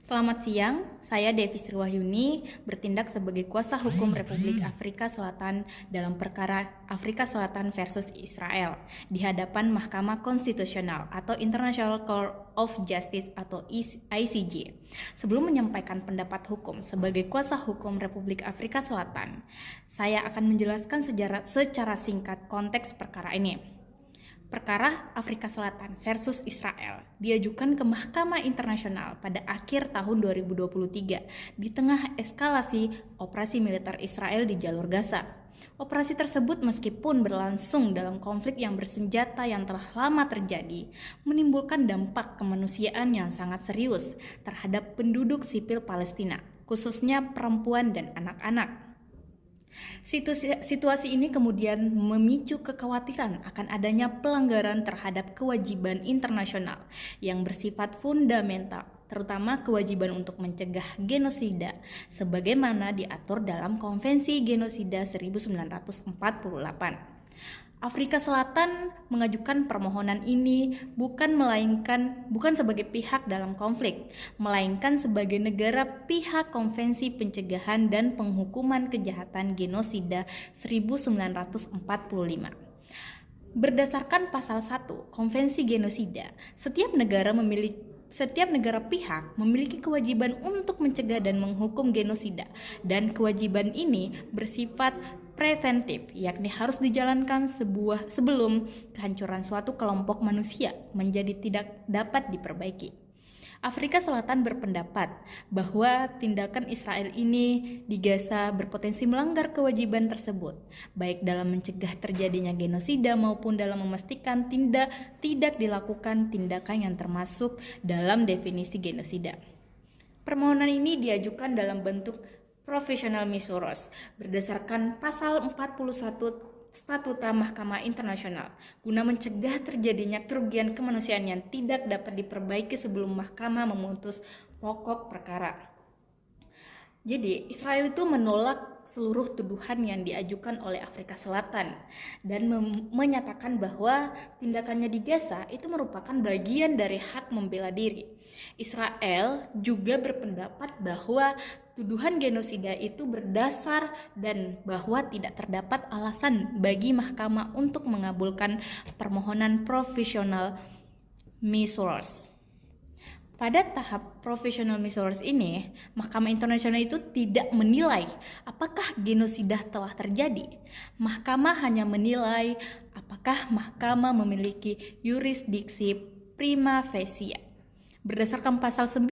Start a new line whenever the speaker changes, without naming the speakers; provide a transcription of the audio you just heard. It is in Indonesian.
Selamat siang, saya Devi Sriwahyuni bertindak sebagai kuasa hukum Republik Afrika Selatan dalam perkara Afrika Selatan versus Israel di hadapan Mahkamah Konstitusional atau International Court of Justice atau ICJ. Sebelum menyampaikan pendapat hukum sebagai kuasa hukum Republik Afrika Selatan, saya akan menjelaskan secara singkat konteks perkara ini. Perkara Afrika Selatan versus Israel diajukan ke Mahkamah Internasional pada akhir tahun 2023 di tengah eskalasi operasi militer Israel di jalur Gaza. Operasi tersebut meskipun berlangsung dalam konflik yang bersenjata yang telah lama terjadi, menimbulkan dampak kemanusiaan yang sangat serius terhadap penduduk sipil Palestina, khususnya perempuan dan anak-anak. Situasi ini kemudian memicu kekhawatiran akan adanya pelanggaran terhadap kewajiban internasional yang bersifat fundamental, terutama kewajiban untuk mencegah genosida sebagaimana diatur dalam Konvensi Genosida 1948. Afrika Selatan mengajukan permohonan ini bukan sebagai pihak dalam konflik, melainkan sebagai negara pihak Konvensi Pencegahan dan Penghukuman Kejahatan Genosida 1945. Berdasarkan pasal 1 Konvensi Genosida, setiap negara pihak memiliki kewajiban untuk mencegah dan menghukum genosida, dan kewajiban ini bersifat preventif, yakni harus dijalankan sebelum kehancuran suatu kelompok manusia menjadi tidak dapat diperbaiki. Afrika Selatan berpendapat bahwa tindakan Israel ini di Gaza berpotensi melanggar kewajiban tersebut, baik dalam mencegah terjadinya genosida maupun dalam memastikan tidak dilakukan tindakan yang termasuk dalam definisi genosida. Permohonan ini diajukan dalam bentuk professional missoros berdasarkan pasal 41 Statuta Mahkamah Internasional guna mencegah terjadinya kerugian kemanusiaan yang tidak dapat diperbaiki sebelum mahkamah memutus pokok perkara. Jadi, Israel itu menolak seluruh tuduhan yang diajukan oleh Afrika Selatan dan menyatakan bahwa tindakannya di Gaza itu merupakan bagian dari hak membela diri. Israel juga berpendapat bahwa tuduhan genosida itu berdasar dan bahwa tidak terdapat alasan bagi mahkamah untuk mengabulkan permohonan professional missoros. Pada tahap professional missoros ini, Mahkamah Internasional itu tidak menilai apakah genosida telah terjadi. Mahkamah hanya menilai apakah mahkamah memiliki yurisdiksi prima facie. Berdasarkan pasal 9